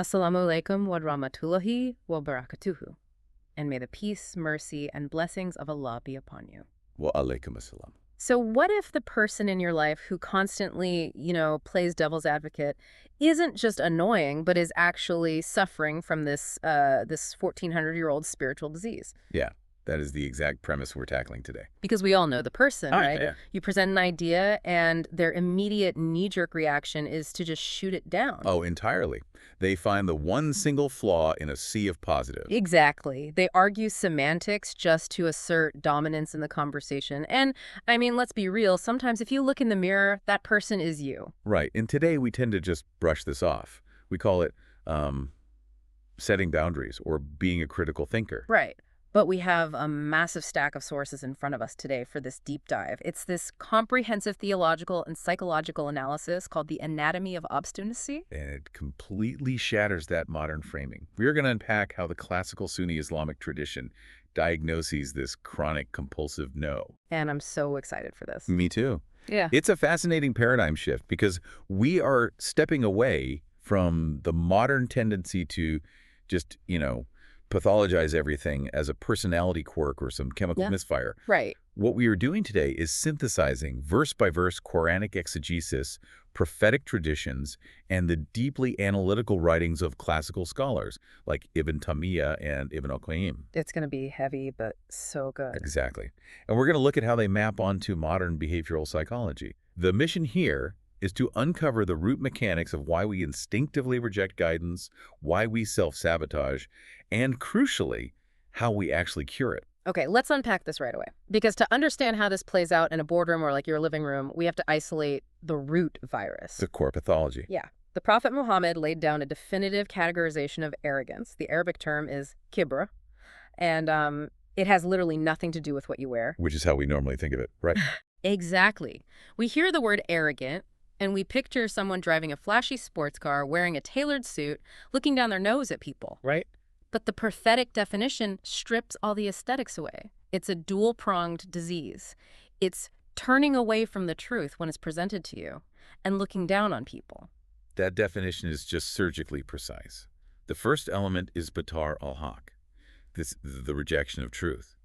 Assalamu alaikum wa rahmatullahi wa barakatuhu. And may the peace, mercy, and blessings of Allah be upon you. Wa alaikum assalam. So what if the person in your life who constantly, plays devil's advocate isn't just annoying, but is actually suffering from this 1400-year-old spiritual disease? Yeah, that is the exact premise we're tackling today. Because we all know the person, right? Yeah. You present an idea and their immediate knee-jerk reaction is to just shoot it down. Oh, entirely. They find the one single flaw in a sea of positive. Exactly. They argue semantics just to assert dominance in the conversation. And, let's be real, sometimes if you look in the mirror, that person is you. Right. And today we tend to just brush this off. We call it setting boundaries or being a critical thinker. Right. But we have a massive stack of sources in front of us today for this deep dive. It's this comprehensive theological and psychological analysis called the Anatomy of Obstinacy. And it completely shatters that modern framing. We're going to unpack how the classical Sunni Islamic tradition diagnoses this chronic compulsive no. And I'm so excited for this. Me too. Yeah. It's a fascinating paradigm shift because we are stepping away from the modern tendency to just, pathologize everything as a personality quirk or some chemical misfire. Right. What we are doing today is synthesizing verse-by-verse Quranic exegesis, prophetic traditions, and the deeply analytical writings of classical scholars like Ibn Taymiyyah and Ibn al-Qayyim. It's going to be heavy, but so good. Exactly. And we're going to look at how they map onto modern behavioral psychology. The mission here is to uncover the root mechanics of why we instinctively reject guidance, why we self-sabotage, and crucially, how we actually cure it. Okay, let's unpack this right away. Because to understand how this plays out in a boardroom or like your living room, we have to isolate the root virus. The core pathology. Yeah. The Prophet Muhammad laid down a definitive categorization of arrogance. The Arabic term is kibra, and it has literally nothing to do with what you wear. Which is how we normally think of it, right? Exactly. We hear the word arrogant, and we picture someone driving a flashy sports car, wearing a tailored suit, looking down their nose at people. Right. But the prophetic definition strips all the aesthetics away. It's a dual-pronged disease. It's turning away from the truth when it's presented to you and looking down on people. That definition is just surgically precise. The first element is batar al-haq, the rejection of truth.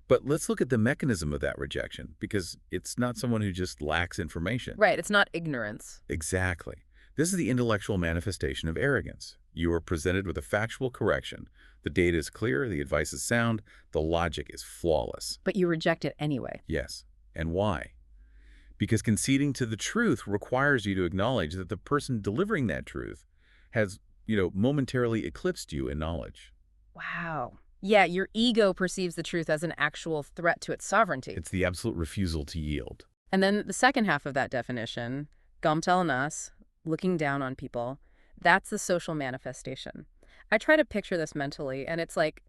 But let's look at the mechanism of that rejection, because it's not someone who just lacks information. Right, it's not ignorance. Exactly. This is the intellectual manifestation of arrogance. You are presented with a factual correction. The data is clear, the advice is sound, the logic is flawless. But you reject it anyway. Yes. And why? Because conceding to the truth requires you to acknowledge that the person delivering that truth has, momentarily eclipsed you in knowledge. Wow. Yeah, your ego perceives the truth as an actual threat to its sovereignty. It's the absolute refusal to yield. And then the second half of that definition, gamtal nas, looking down on people, that's the social manifestation. I try to picture this mentally, and it's like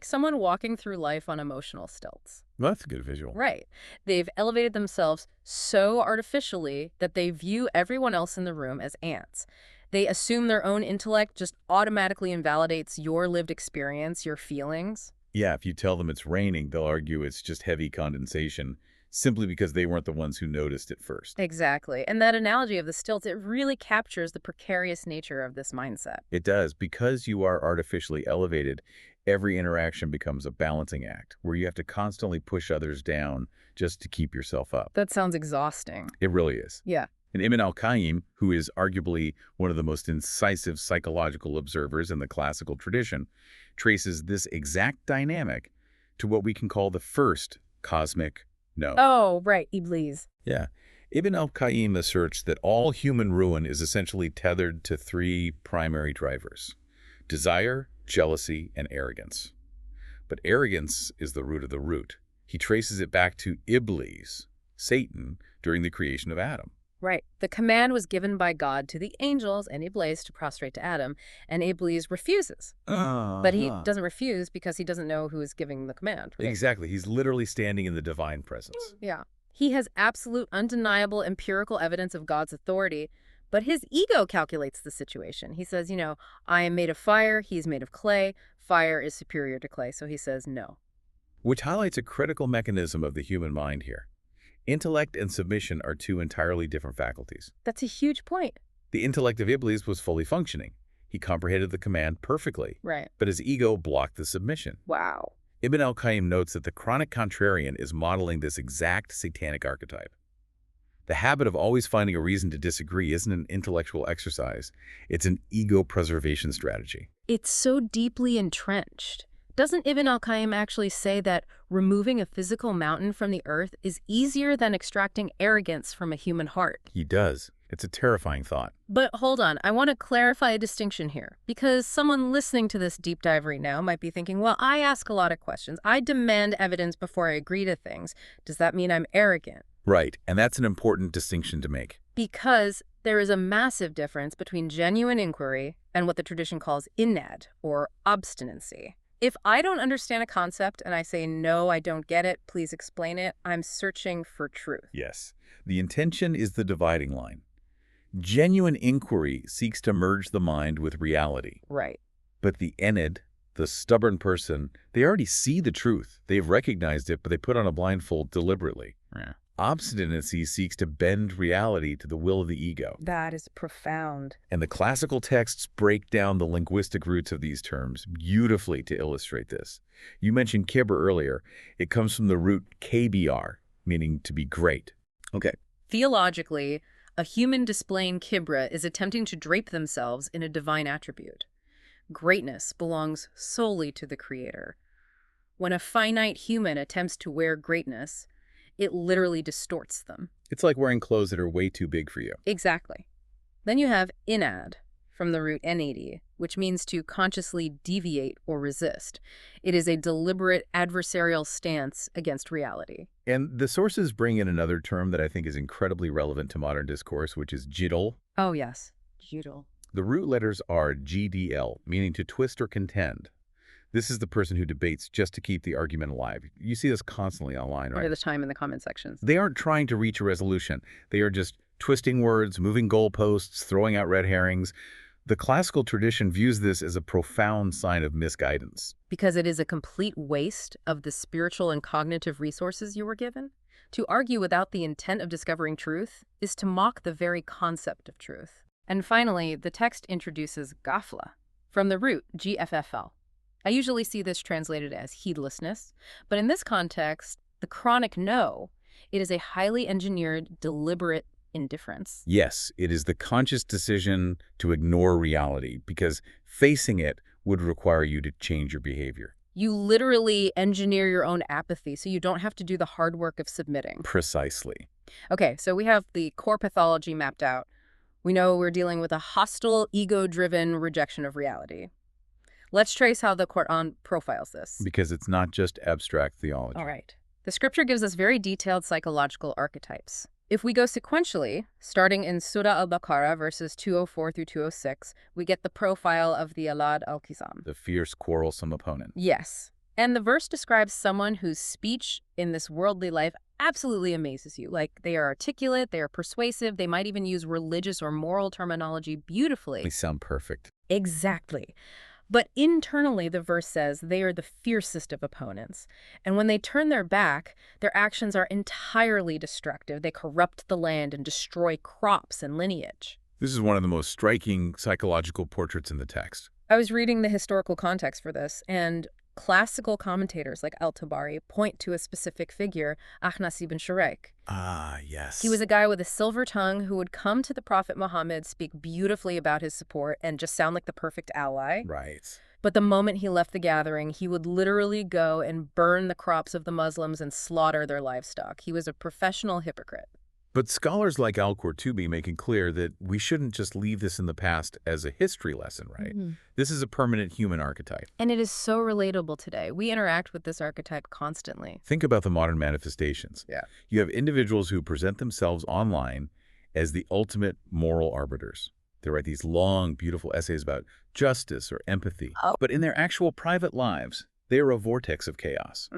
someone walking through life on emotional stilts. Well, that's a good visual. Right. They've elevated themselves so artificially that they view everyone else in the room as ants. They assume their own intellect just automatically invalidates your lived experience, your feelings. Yeah, if you tell them it's raining, they'll argue it's just heavy condensation, simply because they weren't the ones who noticed it first. Exactly. And that analogy of the stilts, it really captures the precarious nature of this mindset. It does. Because you are artificially elevated, every interaction becomes a balancing act, where you have to constantly push others down just to keep yourself up. That sounds exhausting. It really is. Yeah. And Ibn al-Qayyim, who is arguably one of the most incisive psychological observers in the classical tradition, traces this exact dynamic to what we can call the first cosmic no. Oh, right, Iblis. Yeah. Ibn al-Qayyim asserts that all human ruin is essentially tethered to three primary drivers: desire, jealousy, and arrogance. But arrogance is the root of the root. He traces it back to Iblis, Satan, during the creation of Adam. Right. The command was given by God to the angels and Iblis to prostrate to Adam, and Iblis refuses. But he doesn't refuse because he doesn't know who is giving the command. Right? Exactly. He's literally standing in the divine presence. Yeah. He has absolute, undeniable, empirical evidence of God's authority, but his ego calculates the situation. He says, I am made of fire, he's made of clay. Fire is superior to clay, so he says no. Which highlights a critical mechanism of the human mind here. Intellect and submission are two entirely different faculties. That's a huge point. The intellect of Iblis was fully functioning. He comprehended the command perfectly, Right. but his ego blocked the submission. Wow. Ibn al-Qayyim notes that the Chronic Contrarian is modeling this exact satanic archetype. The habit of always finding a reason to disagree isn't an intellectual exercise. It's an ego preservation strategy. It's so deeply entrenched. Doesn't Ibn al-Qayyim actually say that removing a physical mountain from the earth is easier than extracting arrogance from a human heart? He does. It's a terrifying thought. But hold on, I want to clarify a distinction here, because someone listening to this deep dive right now might be thinking, well, I ask a lot of questions. I demand evidence before I agree to things. Does that mean I'm arrogant? Right, and that's an important distinction to make. Because there is a massive difference between genuine inquiry and what the tradition calls inad, or obstinacy. If I don't understand a concept and I say, no, I don't get it, please explain it, I'm searching for truth. Yes, the intention is the dividing line. Genuine inquiry seeks to merge the mind with reality. Right. But the enid, the stubborn person, they already see the truth. They've recognized it, but they put on a blindfold deliberately. Yeah. Obstinacy seeks to bend reality to the will of the ego. That is profound. And the classical texts break down the linguistic roots of these terms beautifully to illustrate this. You mentioned kibr earlier. It comes from the root kbr, meaning to be great. Okay. Theologically, a human displaying kibra is attempting to drape themselves in a divine attribute. Greatness belongs solely to the Creator. When a finite human attempts to wear greatness, it literally distorts them. It's like wearing clothes that are way too big for you. Exactly. Then you have inad, from the root nad, which means to consciously deviate or resist. It is a deliberate adversarial stance against reality. And the sources bring in another term that I think is incredibly relevant to modern discourse, which is jidal. Oh, yes. Jidal. The root letters are GDL, meaning to twist or contend. This is the person who debates just to keep the argument alive. You see this constantly online, right? All the time in the comment sections. They aren't trying to reach a resolution. They are just twisting words, moving goalposts, throwing out red herrings. The classical tradition views this as a profound sign of misguidance. Because it is a complete waste of the spiritual and cognitive resources you were given. To argue without the intent of discovering truth is to mock the very concept of truth. And finally, the text introduces ghafla, from the root gffl. I usually see this translated as heedlessness, but in this context, the chronic no, it is a highly engineered, deliberate indifference. Yes, it is the conscious decision to ignore reality, because facing it would require you to change your behavior. You literally engineer your own apathy so you don't have to do the hard work of submitting. Precisely. Okay, so we have the core pathology mapped out. We know we're dealing with a hostile, ego-driven rejection of reality. Let's trace how the Qur'an profiles this. Because it's not just abstract theology. All right. The scripture gives us very detailed psychological archetypes. If we go sequentially, starting in Surah Al-Baqarah, verses 204 through 206, we get the profile of the Alad al-Qisam. The fierce, quarrelsome opponent. Yes. And the verse describes someone whose speech in this worldly life absolutely amazes you. Like, they are articulate, they are persuasive, they might even use religious or moral terminology beautifully. They sound perfect. Exactly. But internally, the verse says they are the fiercest of opponents. And when they turn their back, their actions are entirely destructive. They corrupt the land and destroy crops and lineage. This is one of the most striking psychological portraits in the text. I was reading the historical context for this, and classical commentators like Al-Tabari point to a specific figure, Ahnas ibn Shuraik. Ah, yes. He was a guy with a silver tongue who would come to the Prophet Muhammad, speak beautifully about his support, and just sound like the perfect ally. Right. But the moment he left the gathering, he would literally go and burn the crops of the Muslims and slaughter their livestock. He was a professional hypocrite. But scholars like al-Qurtubi make it clear that we shouldn't just leave this in the past as a history lesson, right? This is a permanent human archetype. And it is so relatable today. We interact with this archetype constantly. Think about the modern manifestations. Yeah. You have individuals who present themselves online as the ultimate moral arbiters. They write these long, beautiful essays about justice or empathy. Oh. But in their actual private lives, they are a vortex of chaos.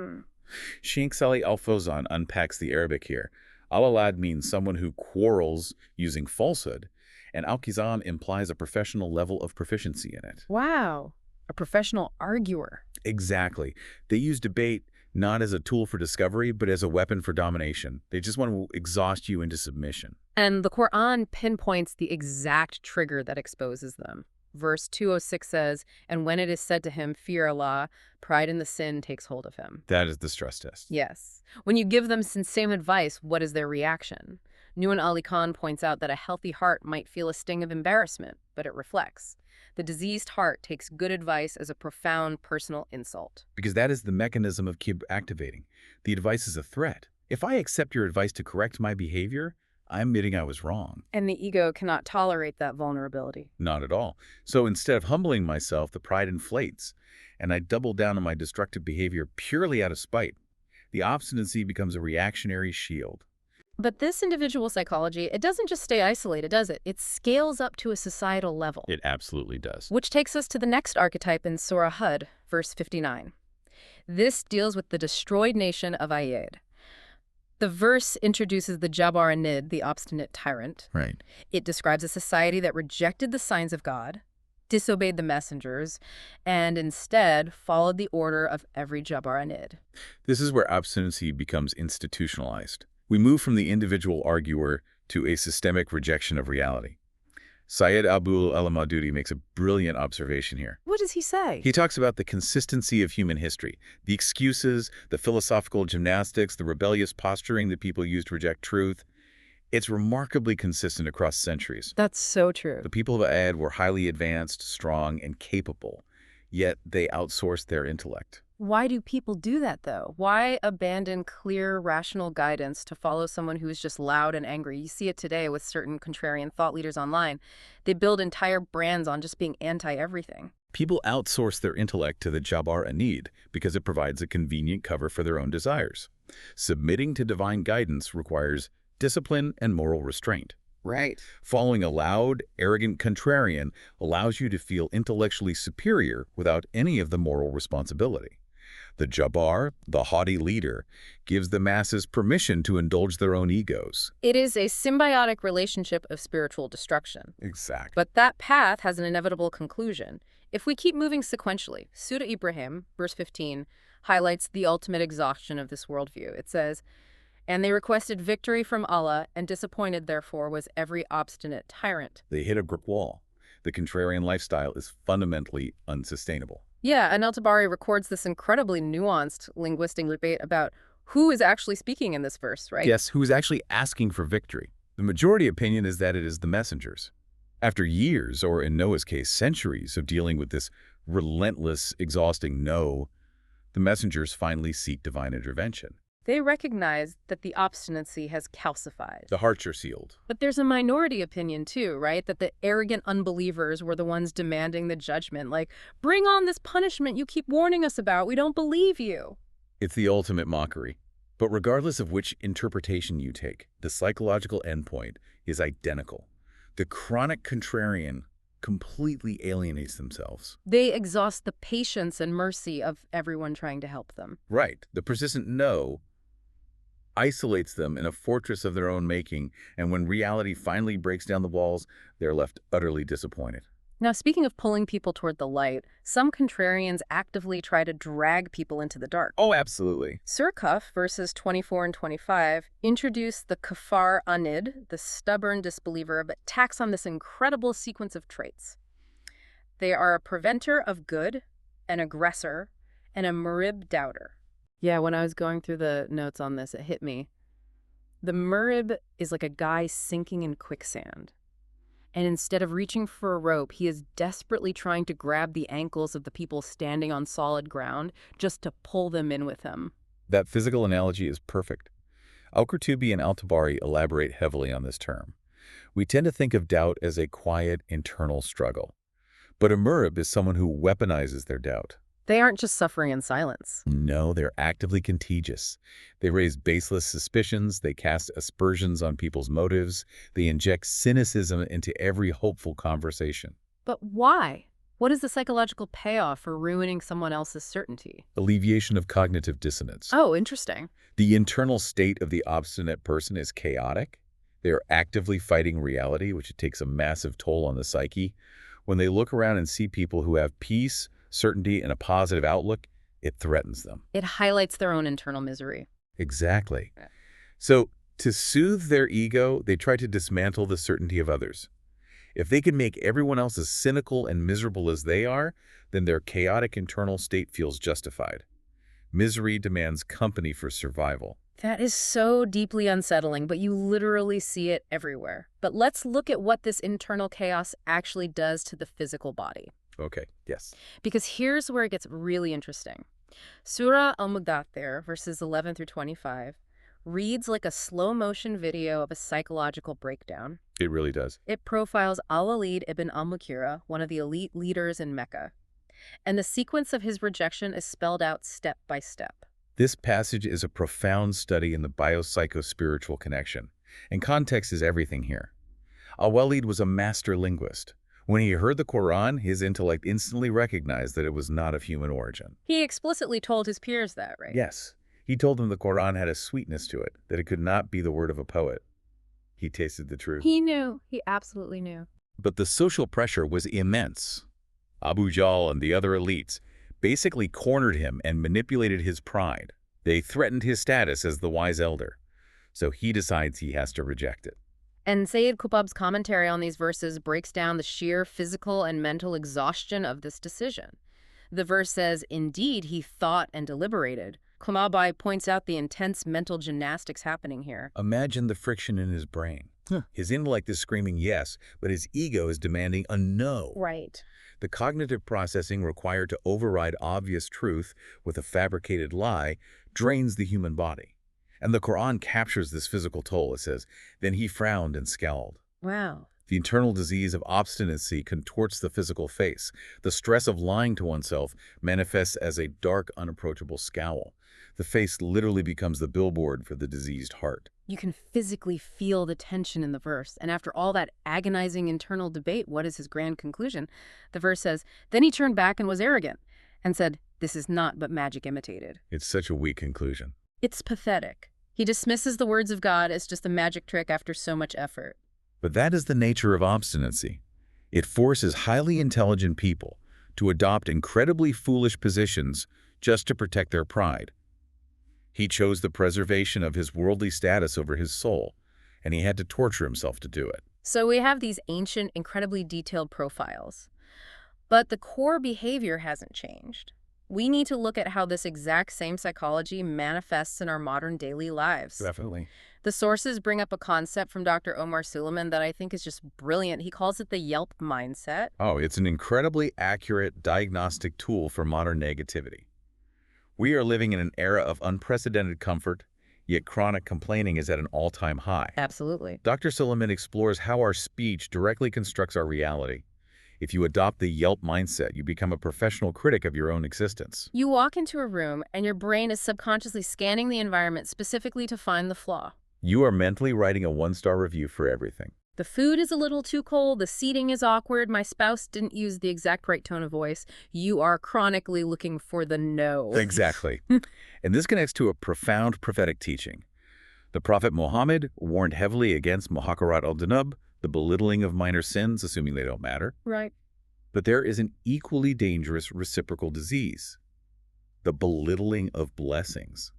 Sheikh Salih Al-Fawzan unpacks the Arabic here. Al-Alad means someone who quarrels using falsehood, and al-Qisam implies a professional level of proficiency in it. Wow. A professional arguer. Exactly. They use debate not as a tool for discovery, but as a weapon for domination. They just want to exhaust you into submission. And the Qur'an pinpoints the exact trigger that exposes them. Verse 206 says, "And when it is said to him, 'Fear Allah,' pride in the sin takes hold of him." That is the stress test. Yes. When you give them same advice, what is their reaction? Nuan Ali Khan points out that a healthy heart might feel a sting of embarrassment, but it reflects. The diseased heart takes good advice as a profound personal insult. Because that is the mechanism of keep activating. The advice is a threat. If I accept your advice to correct my behavior, I'm admitting I was wrong. And the ego cannot tolerate that vulnerability. Not at all. So instead of humbling myself, the pride inflates, and I double down on my destructive behavior purely out of spite. The obstinacy becomes a reactionary shield. But this individual psychology, it doesn't just stay isolated, does it? It scales up to a societal level. It absolutely does. Which takes us to the next archetype in Surah Hud, verse 59. This deals with the destroyed nation of Ayyad. The verse introduces the Jabbar Anid, the obstinate tyrant. Right. It describes a society that rejected the signs of God, disobeyed the messengers, and instead followed the order of every Jabbar Anid. This is where obstinacy becomes institutionalized. We move from the individual arguer to a systemic rejection of reality. Syed Abul al-Maududi makes a brilliant observation here. What does he say? He talks about the consistency of human history, the excuses, the philosophical gymnastics, the rebellious posturing that people use to reject truth. It's remarkably consistent across centuries. That's so true. The people of Ad were highly advanced, strong, and capable, yet they outsourced their intellect. Why do people do that, though? Why abandon clear, rational guidance to follow someone who is just loud and angry? You see it today with certain contrarian thought leaders online. They build entire brands on just being anti-everything. People outsource their intellect to the Jabbar Anid because it provides a convenient cover for their own desires. Submitting to divine guidance requires discipline and moral restraint. Right. Following a loud, arrogant contrarian allows you to feel intellectually superior without any of the moral responsibility. The Jabbar, the haughty leader, gives the masses permission to indulge their own egos. It is a symbiotic relationship of spiritual destruction. Exactly. But that path has an inevitable conclusion. If we keep moving sequentially, Surah Ibrahim, verse 15, highlights the ultimate exhaustion of this worldview. It says, "And they requested victory from Allah, and disappointed, therefore, was every obstinate tyrant." They hit a brick wall. The contrarian lifestyle is fundamentally unsustainable. Yeah, and Al-Tabari records this incredibly nuanced linguistic debate about who is actually speaking in this verse, right? Yes, who is actually asking for victory. The majority opinion is that it is the messengers. After years, or in Noah's case, centuries of dealing with this relentless, exhausting no, the messengers finally seek divine intervention. They recognize that the obstinacy has calcified. The hearts are sealed. But there's a minority opinion too, right? That the arrogant unbelievers were the ones demanding the judgment. Like, bring on this punishment you keep warning us about. We don't believe you. It's the ultimate mockery. But regardless of which interpretation you take, the psychological endpoint is identical. The chronic contrarian completely alienates themselves. They exhaust the patience and mercy of everyone trying to help them. Right. The persistent no isolates them in a fortress of their own making, and when reality finally breaks down the walls, they're left utterly disappointed. Now, speaking of pulling people toward the light, some contrarians actively try to drag people into the dark. Oh, absolutely. Surah Kaf, verses 24 and 25, introduce the Kafar Anid, the stubborn disbeliever, but tacks on this incredible sequence of traits. They are a preventer of good, an aggressor, and a murib doubter. Yeah, when I was going through the notes on this, it hit me. The murib is like a guy sinking in quicksand. And instead of reaching for a rope, he is desperately trying to grab the ankles of the people standing on solid ground just to pull them in with him. That physical analogy is perfect. Al-Qurtubi and Al-Tabari elaborate heavily on this term. We tend to think of doubt as a quiet, internal struggle. But a murib is someone who weaponizes their doubt. They aren't just suffering in silence. No, they're actively contagious. They raise baseless suspicions, they cast aspersions on people's motives, they inject cynicism into every hopeful conversation. But why? What is the psychological payoff for ruining someone else's certainty? Alleviation of cognitive dissonance. Oh, interesting. The internal state of the obstinate person is chaotic. They are actively fighting reality, which takes a massive toll on the psyche. When they look around and see people who have peace, certainty, and a positive outlook, it threatens them. It highlights their own internal misery. Exactly. So, to soothe their ego, they try to dismantle the certainty of others. If they can make everyone else as cynical and miserable as they are, then their chaotic internal state feels justified. Misery demands company for survival. That is so deeply unsettling, but you literally see it everywhere. But let's look at what this internal chaos actually does to the physical body. Okay, yes. Because here's where it gets really interesting. Surah Al-Mudaththir, verses 11 through 25, reads like a slow-motion video of a psychological breakdown. It really does. It profiles Al-Walid ibn al-Mughira, one of the elite leaders in Mecca. And the sequence of his rejection is spelled out step by step. This passage is a profound study in the biopsycho-spiritual connection, and context is everything here. Al-Walid was a master linguist. When he heard the Quran, his intellect instantly recognized that it was not of human origin. He explicitly told his peers that, right? Yes, he told them the Quran had a sweetness to it, that it could not be the word of a poet. He tasted the truth. He knew. He absolutely knew. But the social pressure was immense. Abu Jahl and the other elites basically cornered him and manipulated his pride. They threatened his status as the wise elder. So he decides he has to reject it. And Sayyid Qutb's commentary on these verses breaks down the sheer physical and mental exhaustion of this decision. The verse says, indeed, he thought and deliberated. Qutb points out the intense mental gymnastics happening here. Imagine the friction in his brain. His intellect is screaming yes, but his ego is demanding a no. Right. The cognitive processing required to override obvious truth with a fabricated lie drains the human body. And the Quran captures this physical toll. It says, then he frowned and scowled. Wow. The internal disease of obstinacy contorts the physical face. The stress of lying to oneself manifests as a dark, unapproachable scowl. The face literally becomes the billboard for the diseased heart. You can physically feel the tension in the verse. And after all that agonizing internal debate, what is his grand conclusion? The verse says, then he turned back and was arrogant and said, this is not but magic imitated. It's such a weak conclusion. It's pathetic. He dismisses the words of God as just a magic trick after so much effort. But that is the nature of obstinacy. It forces highly intelligent people to adopt incredibly foolish positions just to protect their pride. He chose the preservation of his worldly status over his soul, and he had to torture himself to do it. So we have these ancient, incredibly detailed profiles. But the core behavior hasn't changed. We need to look at how this exact same psychology manifests in our modern daily lives. Definitely. The sources bring up a concept from Dr. Omar Suleiman that I think is just brilliant. He calls it the Yelp mindset. Oh, it's an incredibly accurate diagnostic tool for modern negativity. We are living in an era of unprecedented comfort, yet chronic complaining is at an all-time high. Absolutely. Dr. Suleiman explores how our speech directly constructs our reality. If you adopt the Yelp mindset, you become a professional critic of your own existence. You walk into a room and your brain is subconsciously scanning the environment specifically to find the flaw. You are mentally writing a one-star review for everything. The food is a little too cold, the seating is awkward, my spouse didn't use the exact right tone of voice. You are chronically looking for the no. Exactly. And this connects to a profound prophetic teaching. The Prophet Muhammad warned heavily against muhakarat al-dunub, the belittling of minor sins, assuming they don't matter. Right. But there is an equally dangerous reciprocal disease, the belittling of blessings.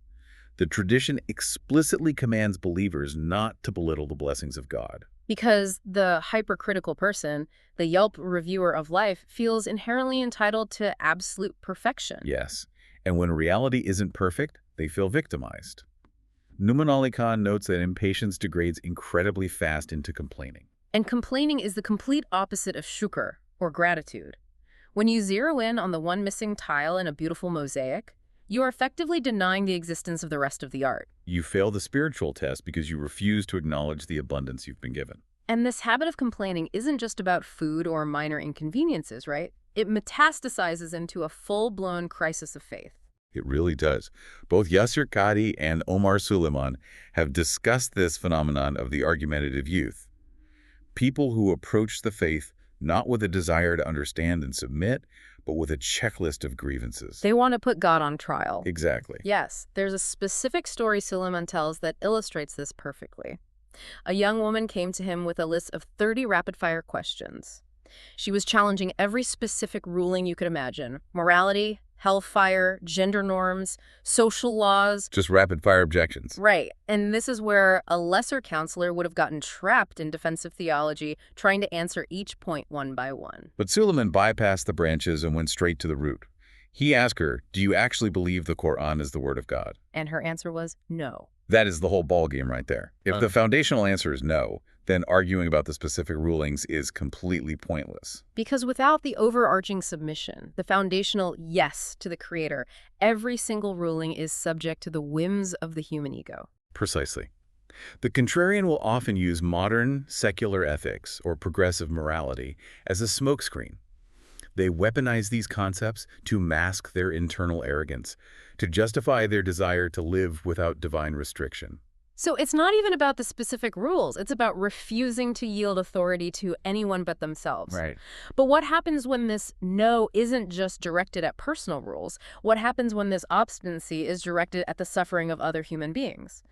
The tradition explicitly commands believers not to belittle the blessings of God. Because the hypercritical person, the Yelp reviewer of life, feels inherently entitled to absolute perfection. Yes, and when reality isn't perfect, they feel victimized. Numan Ali Khan notes that impatience degrades incredibly fast into complaining. And complaining is the complete opposite of shukr, or gratitude. When you zero in on the one missing tile in a beautiful mosaic, you are effectively denying the existence of the rest of the art. You fail the spiritual test because you refuse to acknowledge the abundance you've been given. And this habit of complaining isn't just about food or minor inconveniences, right? It metastasizes into a full-blown crisis of faith. It really does. Both Yasser Qadi and Omar Suleiman have discussed this phenomenon of the argumentative youth. People who approach the faith not with a desire to understand and submit, but with a checklist of grievances. They want to put God on trial. Exactly. Yes, there's a specific story Suleiman tells that illustrates this perfectly. A young woman came to him with a list of 30 rapid-fire questions. She was challenging every specific ruling you could imagine: morality, hellfire, gender norms, social laws. Just rapid-fire objections. Right. And this is where a lesser counselor would have gotten trapped in defensive theology, trying to answer each point one by one. But Suleiman bypassed the branches and went straight to the root. He asked her, do you actually believe the Qur'an is the word of God? And her answer was no. That is the whole ballgame right there. If the foundational answer is no, then arguing about the specific rulings is completely pointless. Because without the overarching submission, the foundational yes to the Creator, every single ruling is subject to the whims of the human ego. Precisely. The contrarian will often use modern secular ethics or progressive morality as a smokescreen. They weaponize these concepts to mask their internal arrogance, to justify their desire to live without divine restriction. So it's not even about the specific rules. It's about refusing to yield authority to anyone but themselves. Right. But what happens when this no isn't just directed at personal rules? What happens when this obstinacy is directed at the suffering of other human beings?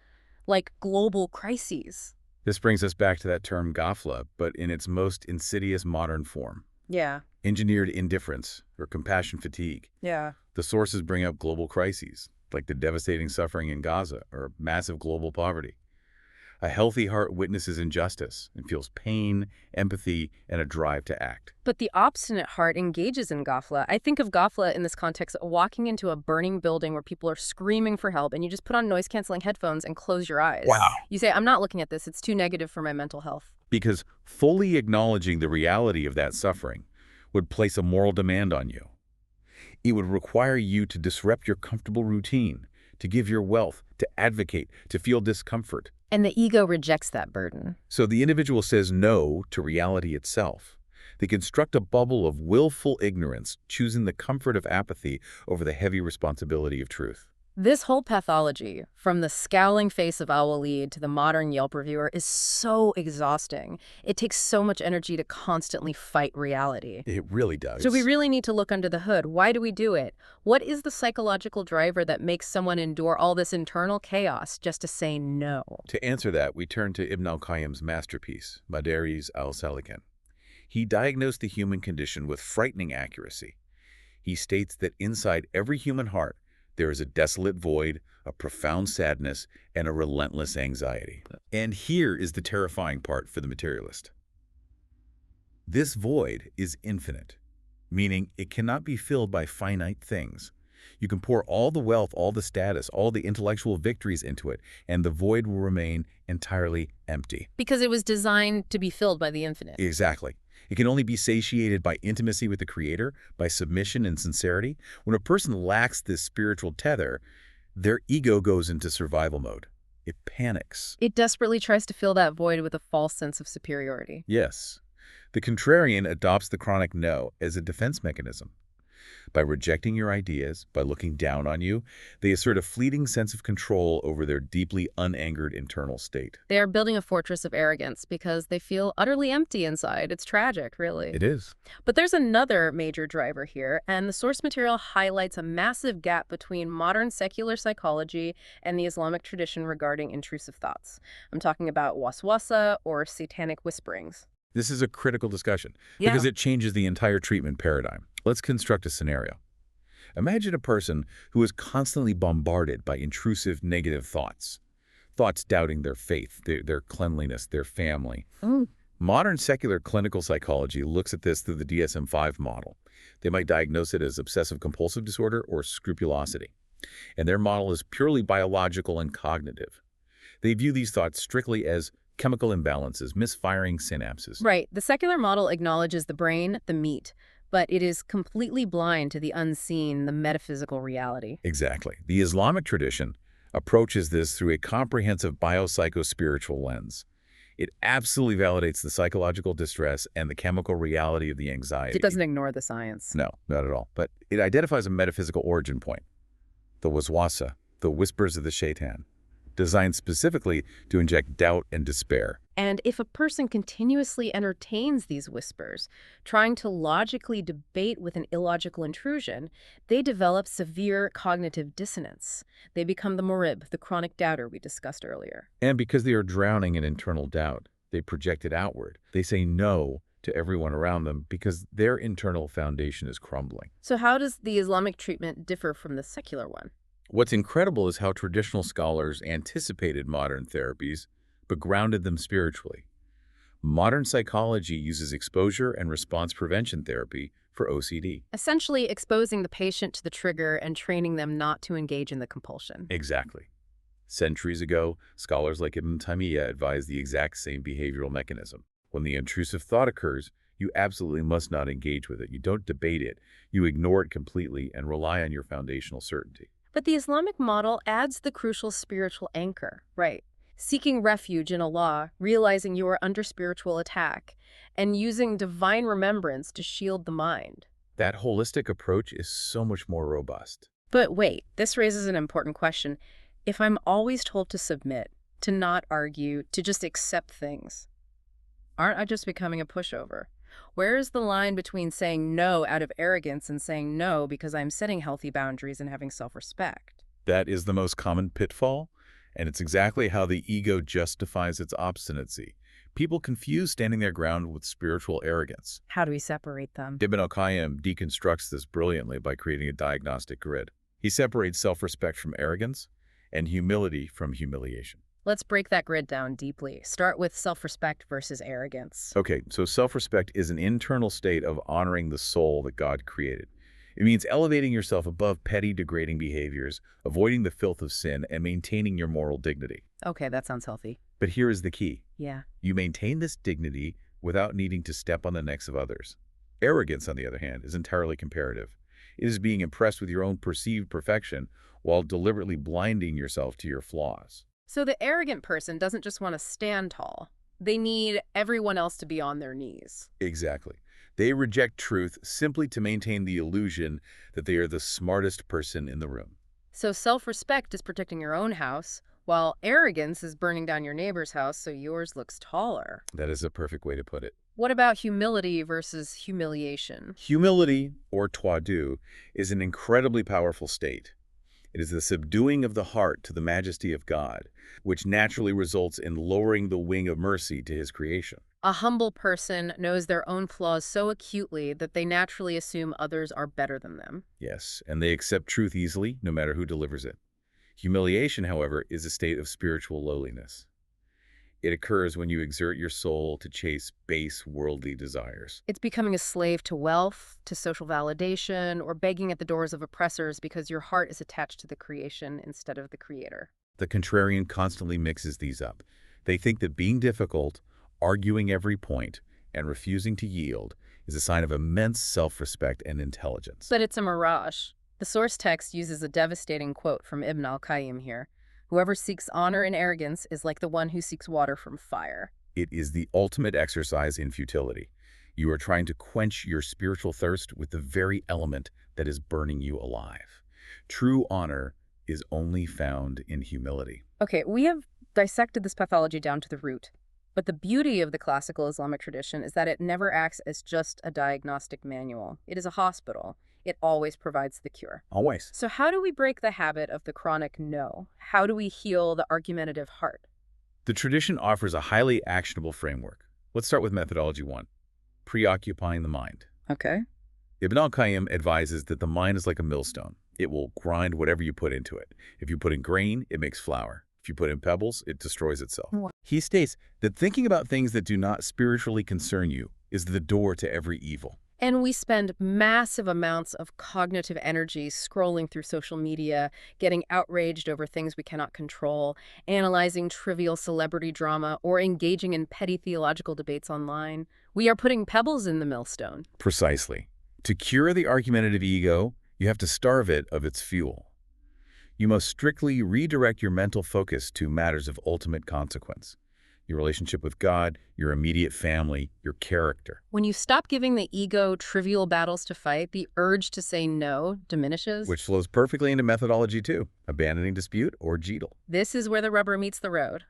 Like global crises. This brings us back to that term ghafla, but in its most insidious modern form. Yeah. Engineered indifference or compassion fatigue. Yeah. The sources bring up global crises, like the devastating suffering in Gaza or massive global poverty. A healthy heart witnesses injustice and feels pain, empathy, and a drive to act. But the obstinate heart engages in ghafla. I think of ghafla in this context, walking into a burning building where people are screaming for help, and you just put on noise-canceling headphones and close your eyes. Wow. You say, I'm not looking at this. It's too negative for my mental health. Because fully acknowledging the reality of that suffering would place a moral demand on you. It would require you to disrupt your comfortable routine, to give your wealth, to advocate, to feel discomfort. And the ego rejects that burden. So the individual says no to reality itself. They construct a bubble of willful ignorance, choosing the comfort of apathy over the heavy responsibility of truth. This whole pathology, from the scowling face of Al-Walid to the modern Yelp reviewer, is so exhausting. It takes so much energy to constantly fight reality. It really does. So we really need to look under the hood. Why do we do it? What is the psychological driver that makes someone endure all this internal chaos just to say no? To answer that, we turn to Ibn al-Qayyim's masterpiece, Madaris al-Salikin. He diagnosed the human condition with frightening accuracy. He states that inside every human heart, there is a desolate void, a profound sadness, and a relentless anxiety. And here is the terrifying part for the materialist. This void is infinite, meaning it cannot be filled by finite things. You can pour all the wealth, all the status, all the intellectual victories into it, and the void will remain entirely empty. Because it was designed to be filled by the infinite. Exactly. It can only be satiated by intimacy with the Creator, by submission and sincerity. When a person lacks this spiritual tether, their ego goes into survival mode. It panics. It desperately tries to fill that void with a false sense of superiority. Yes. The contrarian adopts the chronic no as a defense mechanism. By rejecting your ideas, by looking down on you, they assert a fleeting sense of control over their deeply unangered internal state. They are building a fortress of arrogance because they feel utterly empty inside. It's tragic, really. It is. But there's another major driver here, and the source material highlights a massive gap between modern secular psychology and the Islamic tradition regarding intrusive thoughts. I'm talking about waswasa or satanic whisperings. This is a critical discussion because it changes the entire treatment paradigm. Let's construct a scenario. Imagine a person who is constantly bombarded by intrusive negative thoughts. Thoughts doubting their faith, their cleanliness, their family. Modern secular clinical psychology looks at this through the DSM-5 model. They might diagnose it as obsessive-compulsive disorder or scrupulosity. And their model is purely biological and cognitive. They view these thoughts strictly as chemical imbalances, misfiring synapses. Right. The secular model acknowledges the brain, the meat, but it is completely blind to the unseen, the metaphysical reality. Exactly. The Islamic tradition approaches this through a comprehensive biopsychospiritual lens. It absolutely validates the psychological distress and the chemical reality of the anxiety. It doesn't ignore the science. No, not at all. But it identifies a metaphysical origin point, the waswasa, the whispers of the shaitan, designed specifically to inject doubt and despair. And if a person continuously entertains these whispers, trying to logically debate with an illogical intrusion, they develop severe cognitive dissonance. They become the morib, the chronic doubter we discussed earlier. And because they are drowning in internal doubt, they project it outward. They say no to everyone around them because their internal foundation is crumbling. So how does the Islamic treatment differ from the secular one? What's incredible is how traditional scholars anticipated modern therapies, but grounded them spiritually. Modern psychology uses exposure and response prevention therapy for OCD. Essentially exposing the patient to the trigger and training them not to engage in the compulsion. Exactly. Centuries ago, scholars like Ibn Taymiyyah advised the exact same behavioral mechanism. When the intrusive thought occurs, you absolutely must not engage with it. You don't debate it. You ignore it completely and rely on your foundational certainty. But the Islamic model adds the crucial spiritual anchor, right? Seeking refuge in Allah, realizing you are under spiritual attack, and using divine remembrance to shield the mind. That holistic approach is so much more robust. But wait, this raises an important question. If I'm always told to submit, to not argue, to just accept things, aren't I just becoming a pushover? Where is the line between saying no out of arrogance and saying no because I'm setting healthy boundaries and having self-respect? That is the most common pitfall, and it's exactly how the ego justifies its obstinacy. People confuse standing their ground with spiritual arrogance. How do we separate them? Ibn al-Qayyim deconstructs this brilliantly by creating a diagnostic grid. He separates self-respect from arrogance and humility from humiliation. Let's break that grid down deeply. Start with self-respect versus arrogance. Okay, so self-respect is an internal state of honoring the soul that God created. It means elevating yourself above petty, degrading behaviors, avoiding the filth of sin, and maintaining your moral dignity. Okay, that sounds healthy. But here is the key. Yeah. You maintain this dignity without needing to step on the necks of others. Arrogance, on the other hand, is entirely comparative. It is being impressed with your own perceived perfection while deliberately blinding yourself to your flaws. So the arrogant person doesn't just want to stand tall. They need everyone else to be on their knees. Exactly. They reject truth simply to maintain the illusion that they are the smartest person in the room. So self-respect is protecting your own house, while arrogance is burning down your neighbor's house so yours looks taller. That is a perfect way to put it. What about humility versus humiliation? Humility, or tawadu, is an incredibly powerful state. It is the subduing of the heart to the majesty of God, which naturally results in lowering the wing of mercy to his creation. A humble person knows their own flaws so acutely that they naturally assume others are better than them. Yes, and they accept truth easily, no matter who delivers it. Humiliation, however, is a state of spiritual lowliness. It occurs when you exert your soul to chase base worldly desires. It's becoming a slave to wealth, to social validation, or begging at the doors of oppressors because your heart is attached to the creation instead of the creator. The contrarian constantly mixes these up. They think that being difficult, arguing every point, and refusing to yield is a sign of immense self-respect and intelligence. But it's a mirage. The source text uses a devastating quote from Ibn al-Qayyim here. Whoever seeks honor and arrogance is like the one who seeks water from fire. It is the ultimate exercise in futility. You are trying to quench your spiritual thirst with the very element that is burning you alive. True honor is only found in humility. Okay, we have dissected this pathology down to the root. But the beauty of the classical Islamic tradition is that it never acts as just a diagnostic manual. It is a hospital. It always provides the cure. Always. So how do we break the habit of the chronic no? How do we heal the argumentative heart? The tradition offers a highly actionable framework. Let's start with methodology 1, preoccupying the mind. Okay. Ibn al-Qayyim advises that the mind is like a millstone. It will grind whatever you put into it. If you put in grain, it makes flour. If you put in pebbles, it destroys itself. Wow. He states that thinking about things that do not spiritually concern you is the door to every evil. And we spend massive amounts of cognitive energy scrolling through social media, getting outraged over things we cannot control, analyzing trivial celebrity drama, or engaging in petty theological debates online. We are putting pebbles in the millstone. Precisely. To cure the argumentative ego, you have to starve it of its fuel. You must strictly redirect your mental focus to matters of ultimate consequence. Your relationship with God, your immediate family, your character. When you stop giving the ego trivial battles to fight, the urge to say no diminishes. Which flows perfectly into methodology 2, abandoning dispute or jidal. This is where the rubber meets the road.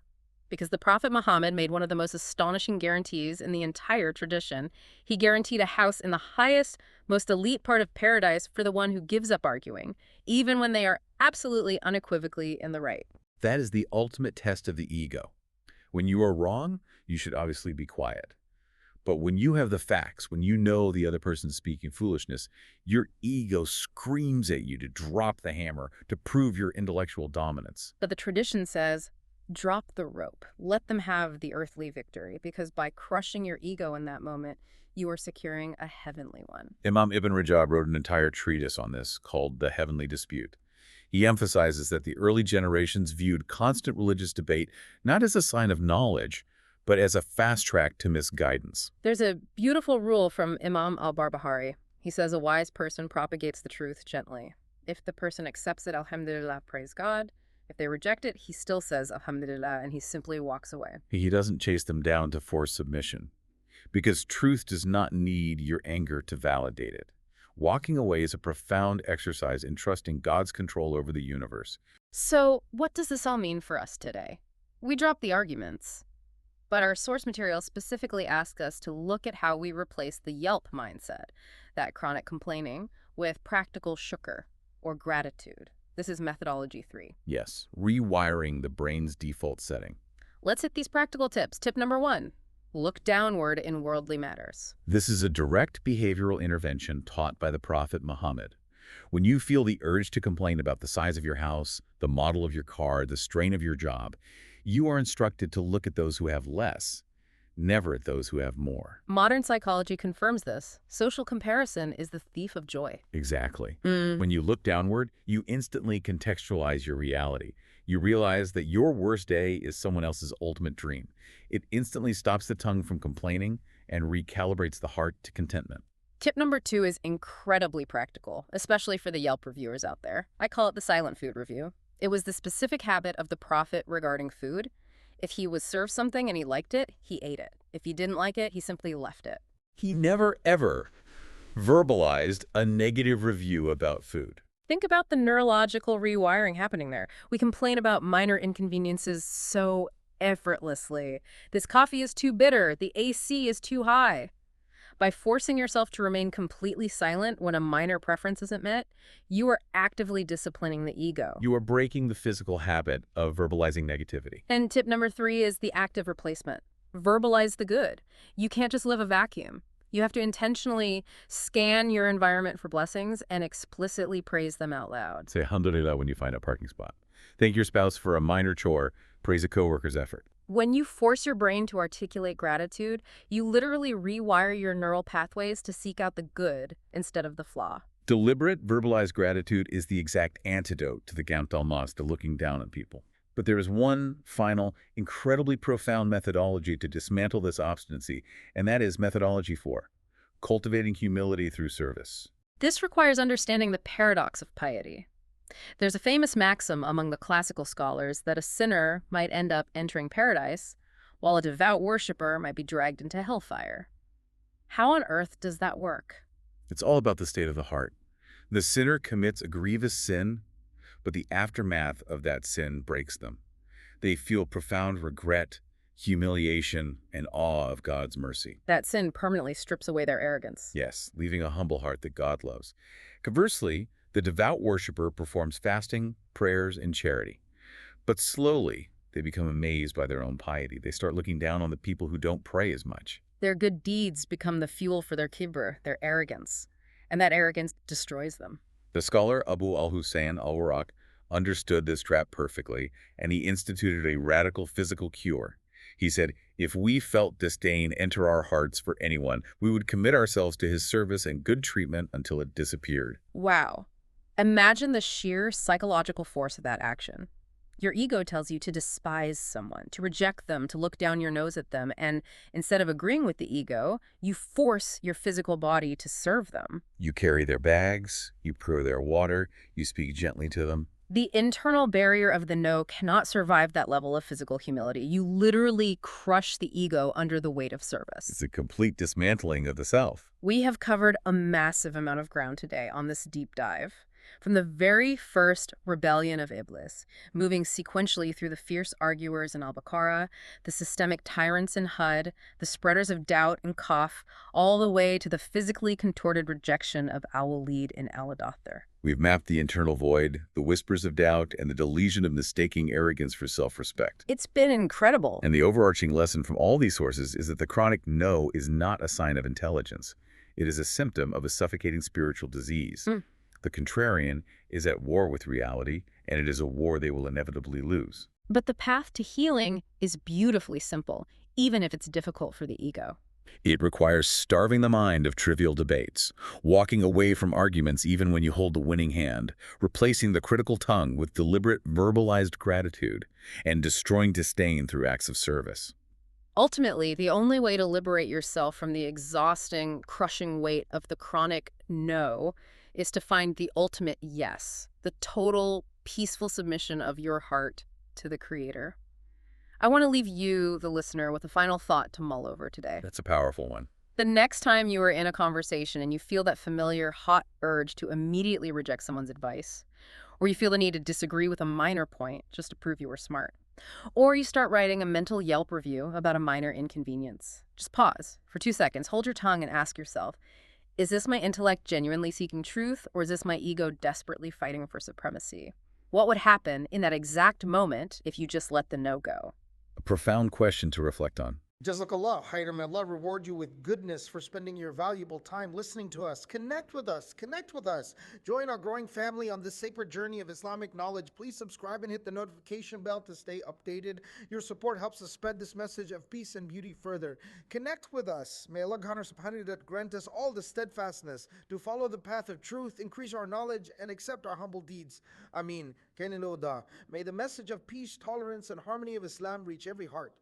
Because the Prophet Muhammad made one of the most astonishing guarantees in the entire tradition. He guaranteed a house in the highest, most elite part of paradise for the one who gives up arguing, even when they are absolutely unequivocally in the right. That is the ultimate test of the ego. When you are wrong, you should obviously be quiet. But when you have the facts, when you know the other person's speaking foolishness, your ego screams at you to drop the hammer, to prove your intellectual dominance. But the tradition says, drop the rope. Let them have the earthly victory, because by crushing your ego in that moment, you are securing a heavenly one. Imam Ibn Rajab wrote an entire treatise on this called The Heavenly Dispute. He emphasizes that the early generations viewed constant religious debate not as a sign of knowledge, but as a fast track to misguidance. There's a beautiful rule from Imam al-Barbahari. He says a wise person propagates the truth gently. If the person accepts it, alhamdulillah, praise God. If they reject it, he still says alhamdulillah, and he simply walks away. He doesn't chase them down to force submission, because truth does not need your anger to validate it. Walking away is a profound exercise in trusting God's control over the universe. So, what does this all mean for us today? We dropped the arguments, but our source material specifically asks us to look at how we replace the Yelp mindset, that chronic complaining, with practical shukr, or gratitude. This is methodology 3. Yes, rewiring the brain's default setting. Let's hit these practical tips. Tip number 1. Look downward in worldly matters. This is a direct behavioral intervention taught by the Prophet Muhammad. When you feel the urge to complain about the size of your house, the model of your car, the strain of your job, you are instructed to look at those who have less, never at those who have more. Modern psychology confirms this. Social comparison is the thief of joy. Exactly. When you look downward, you instantly contextualize your reality. You realize that your worst day is someone else's ultimate dream. It instantly stops the tongue from complaining and recalibrates the heart to contentment. Tip number 2 is incredibly practical, especially for the Yelp reviewers out there. I call it the silent food review. It was the specific habit of the Prophet regarding food. If he was served something and he liked it, he ate it. If he didn't like it, he simply left it. He never, ever verbalized a negative review about food. Think about the neurological rewiring happening there. We complain about minor inconveniences so effortlessly. This coffee is too bitter. The AC is too high. By forcing yourself to remain completely silent when a minor preference isn't met, you are actively disciplining the ego. You are breaking the physical habit of verbalizing negativity. And tip number 3 is the active replacement. Verbalize the good. You can't just live a vacuum. You have to intentionally scan your environment for blessings and explicitly praise them out loud. Say alhamdulillah when you find a parking spot. Thank your spouse for a minor chore. Praise a coworker's effort. When you force your brain to articulate gratitude, you literally rewire your neural pathways to seek out the good instead of the flaw. Deliberate, verbalized gratitude is the exact antidote to the Gaunt al-Mas, to looking down on people. But there is one final, incredibly profound methodology to dismantle this obstinacy, and that is methodology 4, cultivating humility through service. This requires understanding the paradox of piety. There's a famous maxim among the classical scholars that a sinner might end up entering paradise, while a devout worshiper might be dragged into hellfire. How on earth does that work? It's all about the state of the heart. The sinner commits a grievous sin, but the aftermath of that sin breaks them. They feel profound regret, humiliation, and awe of God's mercy. That sin permanently strips away their arrogance. Yes, leaving a humble heart that God loves. Conversely, the devout worshiper performs fasting, prayers, and charity. But slowly, they become amazed by their own piety. They start looking down on the people who don't pray as much. Their good deeds become the fuel for their kibr, their arrogance, and that arrogance destroys them. The scholar Abu al-Hussein al-Warraq understood this trap perfectly, and he instituted a radical physical cure. He said, if we felt disdain enter our hearts for anyone, we would commit ourselves to his service and good treatment until it disappeared. Wow. Imagine the sheer psychological force of that action. Your ego tells you to despise someone, to reject them, to look down your nose at them, and instead of agreeing with the ego, you force your physical body to serve them. You carry their bags, you pour their water, you speak gently to them. The internal barrier of the no cannot survive that level of physical humility. You literally crush the ego under the weight of service. It's a complete dismantling of the self. We have covered a massive amount of ground today on this deep dive. From the very first rebellion of Iblis, moving sequentially through the fierce arguers in Al-Baqarah, the systemic tyrants in Hud, the spreaders of doubt in Qaf, all the way to the physically contorted rejection of Al-Walid in Al-Dathir. We've mapped the internal void, the whispers of doubt, and the delusion of mistaking arrogance for self-respect. It's been incredible. And the overarching lesson from all these sources is that the chronic no is not a sign of intelligence. It is a symptom of a suffocating spiritual disease. The contrarian is at war with reality, and it is a war they will inevitably lose. But the path to healing is beautifully simple, even if it's difficult for the ego. It requires starving the mind of trivial debates, walking away from arguments even when you hold the winning hand, replacing the critical tongue with deliberate verbalized gratitude, and destroying disdain through acts of service. Ultimately, the only way to liberate yourself from the exhausting, crushing weight of the chronic no is to find the ultimate yes, the total, peaceful submission of your heart to the Creator. I want to leave you, the listener, with a final thought to mull over today. That's a powerful one. The next time you are in a conversation and you feel that familiar, hot urge to immediately reject someone's advice, or you feel the need to disagree with a minor point just to prove you were smart, or you start writing a mental Yelp review about a minor inconvenience, just pause for 2 seconds, hold your tongue, and ask yourself, is this my intellect genuinely seeking truth, or is this my ego desperately fighting for supremacy? What would happen in that exact moment if you just let the no go? A profound question to reflect on. Jazakallah khairan. May Allah reward you with goodness for spending your valuable time listening to us. Connect with us. Connect with us. Join our growing family on this sacred journey of Islamic knowledge. Please subscribe and hit the notification bell to stay updated. Your support helps us spread this message of peace and beauty further. Connect with us. May Allah subhanahu wa ta'ala grant us all the steadfastness to follow the path of truth, increase our knowledge, and accept our humble deeds. Ameen. May the message of peace, tolerance, and harmony of Islam reach every heart.